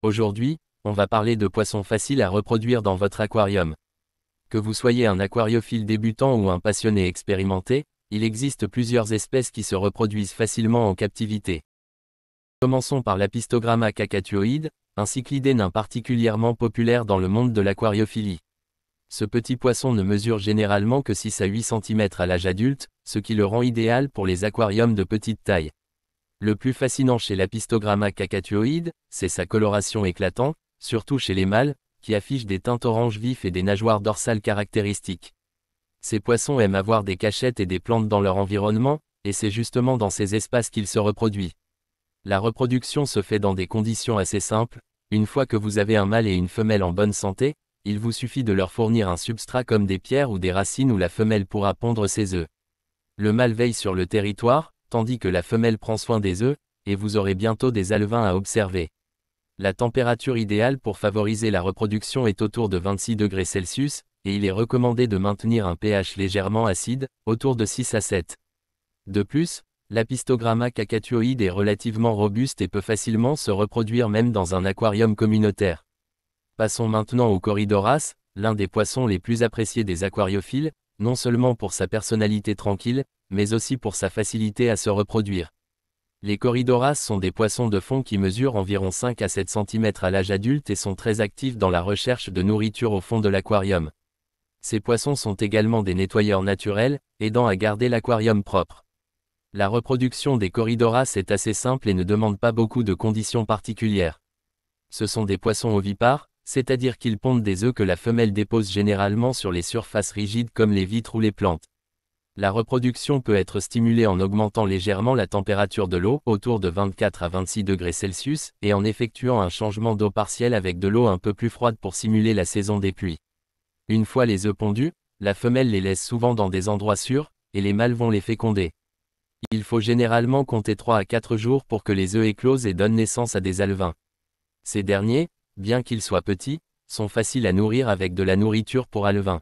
Aujourd'hui, on va parler de poissons faciles à reproduire dans votre aquarium. Que vous soyez un aquariophile débutant ou un passionné expérimenté, il existe plusieurs espèces qui se reproduisent facilement en captivité. Commençons par l'Apistogramma cacatuoide, un cyclidé nain particulièrement populaire dans le monde de l'aquariophilie. Ce petit poisson ne mesure généralement que 6 à 8 cm à l'âge adulte, ce qui le rend idéal pour les aquariums de petite taille. Le plus fascinant chez l'Apistogramma cacatuoide, c'est sa coloration éclatante, surtout chez les mâles, qui affichent des teintes orange vif et des nageoires dorsales caractéristiques. Ces poissons aiment avoir des cachettes et des plantes dans leur environnement, et c'est justement dans ces espaces qu'ils se reproduisent. La reproduction se fait dans des conditions assez simples. Une fois que vous avez un mâle et une femelle en bonne santé, il vous suffit de leur fournir un substrat comme des pierres ou des racines où la femelle pourra pondre ses œufs. Le mâle veille sur le territoire, tandis que la femelle prend soin des œufs, et vous aurez bientôt des alevins à observer. La température idéale pour favoriser la reproduction est autour de 26 degrés Celsius, et il est recommandé de maintenir un pH légèrement acide, autour de 6 à 7. De plus, l'Apistogramma cacatuoide est relativement robuste et peut facilement se reproduire même dans un aquarium communautaire. Passons maintenant au Corydoras, l'un des poissons les plus appréciés des aquariophiles, non seulement pour sa personnalité tranquille, mais aussi pour sa facilité à se reproduire. Les Corydoras sont des poissons de fond qui mesurent environ 5 à 7 cm à l'âge adulte et sont très actifs dans la recherche de nourriture au fond de l'aquarium. Ces poissons sont également des nettoyeurs naturels, aidant à garder l'aquarium propre. La reproduction des Corydoras est assez simple et ne demande pas beaucoup de conditions particulières. Ce sont des poissons ovipares, c'est-à-dire qu'ils pondent des œufs que la femelle dépose généralement sur les surfaces rigides comme les vitres ou les plantes. La reproduction peut être stimulée en augmentant légèrement la température de l'eau, autour de 24 à 26 degrés Celsius, et en effectuant un changement d'eau partiel avec de l'eau un peu plus froide pour simuler la saison des pluies. Une fois les œufs pondus, la femelle les laisse souvent dans des endroits sûrs, et les mâles vont les féconder. Il faut généralement compter 3 à 4 jours pour que les œufs éclosent et donnent naissance à des alevins. Ces derniers, bien qu'ils soient petits, sont faciles à nourrir avec de la nourriture pour alevins.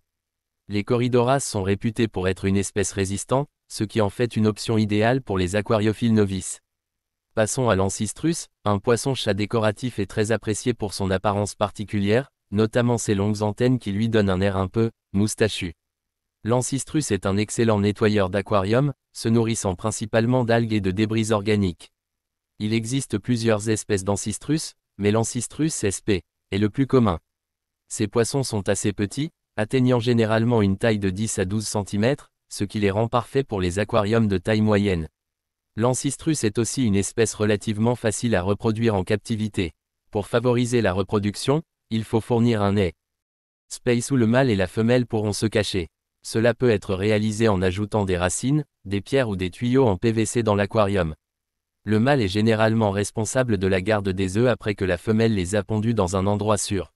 Les Corydoras sont réputés pour être une espèce résistante, ce qui en fait une option idéale pour les aquariophiles novices. Passons à l'Ancistrus, un poisson-chat décoratif et très apprécié pour son apparence particulière, notamment ses longues antennes qui lui donnent un air un peu moustachu. L'Ancistrus est un excellent nettoyeur d'aquarium, se nourrissant principalement d'algues et de débris organiques. Il existe plusieurs espèces d'Ancistrus, mais l'Ancistrus sp. est le plus commun. Ces poissons sont assez petits, atteignant généralement une taille de 10 à 12 cm, ce qui les rend parfaits pour les aquariums de taille moyenne. L'Ancistrus est aussi une espèce relativement facile à reproduire en captivité. Pour favoriser la reproduction, il faut fournir un space où le mâle et la femelle pourront se cacher. Cela peut être réalisé en ajoutant des racines, des pierres ou des tuyaux en PVC dans l'aquarium. Le mâle est généralement responsable de la garde des œufs après que la femelle les a pondus dans un endroit sûr.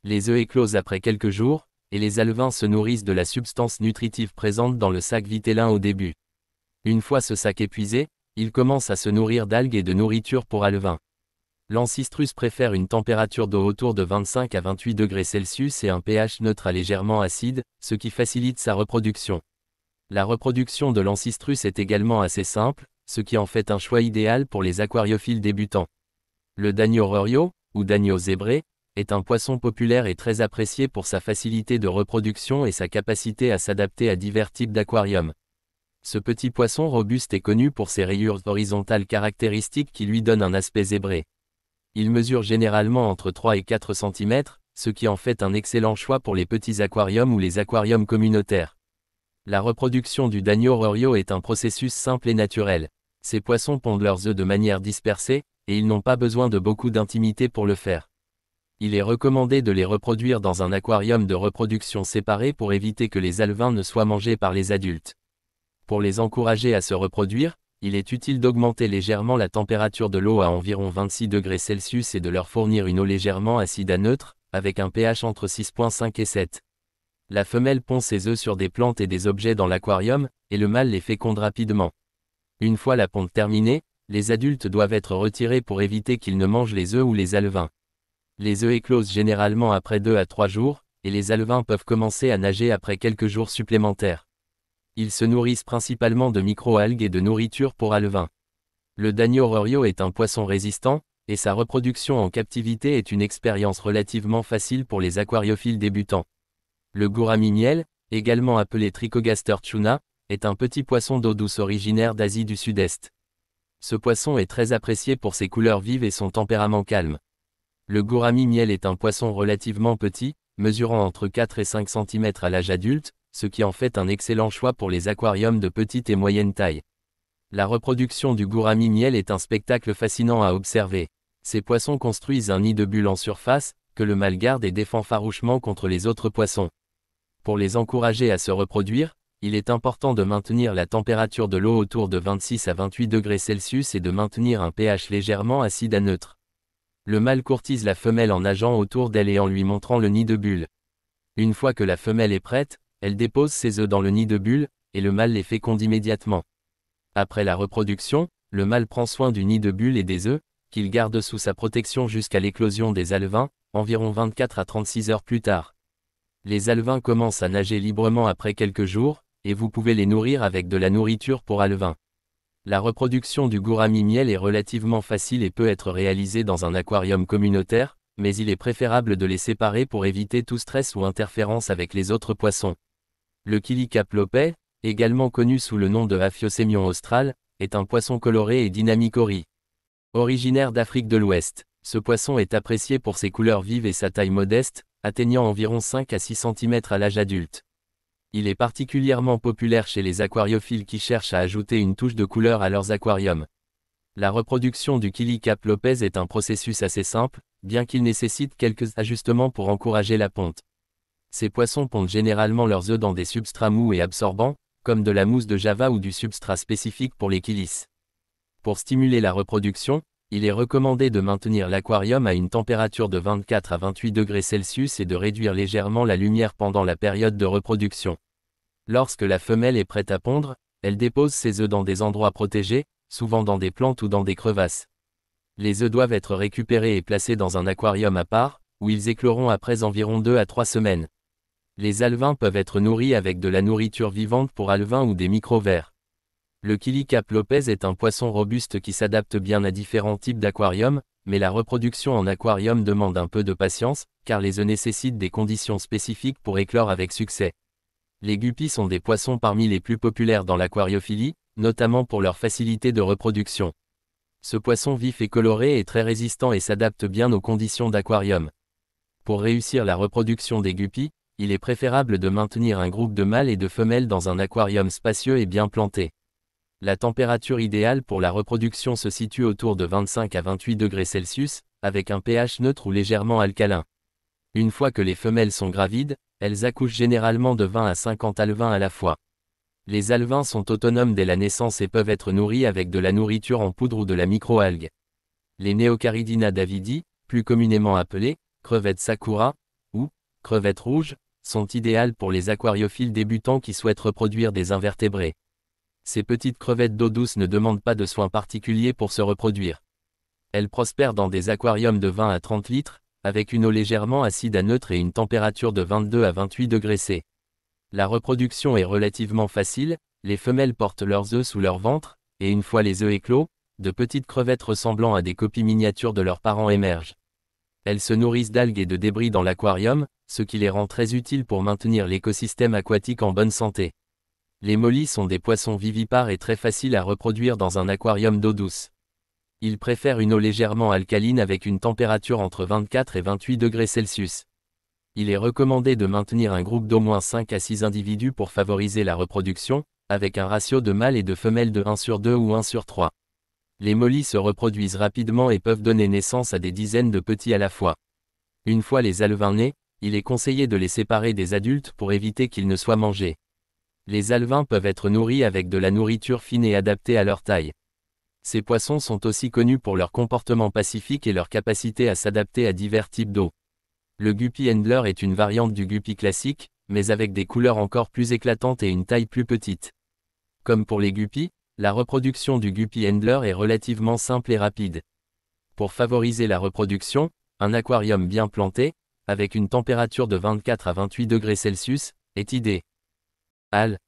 Les œufs éclosent après quelques jours, et les alevins se nourrissent de la substance nutritive présente dans le sac vitellin au début. Une fois ce sac épuisé, ils commencent à se nourrir d'algues et de nourriture pour alevins. L'Ancistrus préfère une température d'eau autour de 25 à 28 degrés Celsius et un pH neutre à légèrement acide, ce qui facilite sa reproduction. La reproduction de l'Ancistrus est également assez simple, ce qui en fait un choix idéal pour les aquariophiles débutants. Le Danio reurio, ou Danio zébré, est un poisson populaire et très apprécié pour sa facilité de reproduction et sa capacité à s'adapter à divers types d'aquariums. Ce petit poisson robuste est connu pour ses rayures horizontales caractéristiques qui lui donnent un aspect zébré. Il mesure généralement entre 3 et 4 cm, ce qui en fait un excellent choix pour les petits aquariums ou les aquariums communautaires. La reproduction du Danio reurio est un processus simple et naturel. Ces poissons pondent leurs œufs de manière dispersée, et ils n'ont pas besoin de beaucoup d'intimité pour le faire. Il est recommandé de les reproduire dans un aquarium de reproduction séparé pour éviter que les alevins ne soient mangés par les adultes. Pour les encourager à se reproduire, il est utile d'augmenter légèrement la température de l'eau à environ 26 degrés Celsius et de leur fournir une eau légèrement acide à neutre, avec un pH entre 6,5 et 7. La femelle pond ses œufs sur des plantes et des objets dans l'aquarium, et le mâle les féconde rapidement. Une fois la ponte terminée, les adultes doivent être retirés pour éviter qu'ils ne mangent les œufs ou les alevins. Les œufs éclosent généralement après 2 à 3 jours, et les alevins peuvent commencer à nager après quelques jours supplémentaires. Ils se nourrissent principalement de micro-algues et de nourriture pour alevins. Le Danio reurio est un poisson résistant, et sa reproduction en captivité est une expérience relativement facile pour les aquariophiles débutants. Le gourami miel, également appelé Trichogaster tuna, est un petit poisson d'eau douce originaire d'Asie du Sud-Est. Ce poisson est très apprécié pour ses couleurs vives et son tempérament calme. Le gourami miel est un poisson relativement petit, mesurant entre 4 et 5 cm à l'âge adulte, ce qui en fait un excellent choix pour les aquariums de petite et moyenne taille. La reproduction du gourami miel est un spectacle fascinant à observer. Ces poissons construisent un nid de bulles en surface, que le mâle garde et défend farouchement contre les autres poissons. Pour les encourager à se reproduire, il est important de maintenir la température de l'eau autour de 26 à 28 degrés Celsius et de maintenir un pH légèrement acide à neutre. Le mâle courtise la femelle en nageant autour d'elle et en lui montrant le nid de bulles. Une fois que la femelle est prête, elle dépose ses œufs dans le nid de bulles, et le mâle les féconde immédiatement. Après la reproduction, le mâle prend soin du nid de bulles et des œufs, qu'il garde sous sa protection jusqu'à l'éclosion des alevins, environ 24 à 36 heures plus tard. Les alevins commencent à nager librement après quelques jours, et vous pouvez les nourrir avec de la nourriture pour alevins. La reproduction du gourami miel est relativement facile et peut être réalisée dans un aquarium communautaire, mais il est préférable de les séparer pour éviter tout stress ou interférence avec les autres poissons. Le Killicaplope, également connu sous le nom de Aphiosémion austral, est un poisson coloré et dynamique originaire d'Afrique de l'Ouest. Ce poisson est apprécié pour ses couleurs vives et sa taille modeste, atteignant environ 5 à 6 cm à l'âge adulte. Il est particulièrement populaire chez les aquariophiles qui cherchent à ajouter une touche de couleur à leurs aquariums. La reproduction du Killicaplope est un processus assez simple, bien qu'il nécessite quelques ajustements pour encourager la ponte. Ces poissons pondent généralement leurs œufs dans des substrats mous et absorbants, comme de la mousse de Java ou du substrat spécifique pour les killis. Pour stimuler la reproduction, il est recommandé de maintenir l'aquarium à une température de 24 à 28 degrés Celsius et de réduire légèrement la lumière pendant la période de reproduction. Lorsque la femelle est prête à pondre, elle dépose ses œufs dans des endroits protégés, souvent dans des plantes ou dans des crevasses. Les œufs doivent être récupérés et placés dans un aquarium à part, où ils écloront après environ 2 à 3 semaines. Les alevins peuvent être nourris avec de la nourriture vivante pour alevins ou des micro-vers. Le Killicaplope est un poisson robuste qui s'adapte bien à différents types d'aquariums, mais la reproduction en aquarium demande un peu de patience, car les œufs nécessitent des conditions spécifiques pour éclore avec succès. Les guppies sont des poissons parmi les plus populaires dans l'aquariophilie, notamment pour leur facilité de reproduction. Ce poisson vif et coloré est très résistant et s'adapte bien aux conditions d'aquarium. Pour réussir la reproduction des guppies, il est préférable de maintenir un groupe de mâles et de femelles dans un aquarium spacieux et bien planté. La température idéale pour la reproduction se situe autour de 25 à 28 degrés Celsius, avec un pH neutre ou légèrement alcalin. Une fois que les femelles sont gravides, elles accouchent généralement de 20 à 50 alevins à la fois. Les alevins sont autonomes dès la naissance et peuvent être nourris avec de la nourriture en poudre ou de la microalgue. Les Neocaridina davidi, plus communément appelées crevettes sakura ou crevettes rouges, sont idéales pour les aquariophiles débutants qui souhaitent reproduire des invertébrés. Ces petites crevettes d'eau douce ne demandent pas de soins particuliers pour se reproduire. Elles prospèrent dans des aquariums de 20 à 30 litres, avec une eau légèrement acide à neutre et une température de 22 à 28 degrés C. La reproduction est relativement facile, les femelles portent leurs œufs sous leur ventre, et une fois les œufs éclos, de petites crevettes ressemblant à des copies miniatures de leurs parents émergent. Elles se nourrissent d'algues et de débris dans l'aquarium, ce qui les rend très utiles pour maintenir l'écosystème aquatique en bonne santé. Les mollies sont des poissons vivipares et très faciles à reproduire dans un aquarium d'eau douce. Ils préfèrent une eau légèrement alcaline avec une température entre 24 et 28 degrés Celsius. Il est recommandé de maintenir un groupe d'au moins 5 à 6 individus pour favoriser la reproduction, avec un ratio de mâles et de femelles de 1/2 ou 1/3. Les mollies se reproduisent rapidement et peuvent donner naissance à des dizaines de petits à la fois. Une fois les alevins nés, il est conseillé de les séparer des adultes pour éviter qu'ils ne soient mangés. Les alevins peuvent être nourris avec de la nourriture fine et adaptée à leur taille. Ces poissons sont aussi connus pour leur comportement pacifique et leur capacité à s'adapter à divers types d'eau. Le guppy handler est une variante du guppy classique, mais avec des couleurs encore plus éclatantes et une taille plus petite. Comme pour les guppies, la reproduction du guppy handler est relativement simple et rapide. Pour favoriser la reproduction, un aquarium bien planté, avec une température de 24 à 28 degrés Celsius, est idéal.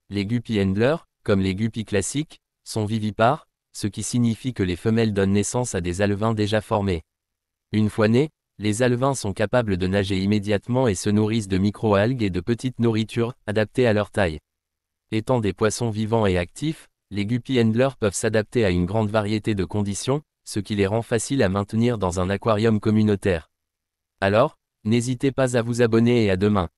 Les guppy handlers, comme les guppies classiques, sont vivipares, ce qui signifie que les femelles donnent naissance à des alevins déjà formés. Une fois nés, les alevins sont capables de nager immédiatement et se nourrissent de micro-algues et de petites nourritures, adaptées à leur taille. Étant des poissons vivants et actifs, les guppy handlers peuvent s'adapter à une grande variété de conditions, ce qui les rend faciles à maintenir dans un aquarium communautaire. Alors, n'hésitez pas à vous abonner et à demain.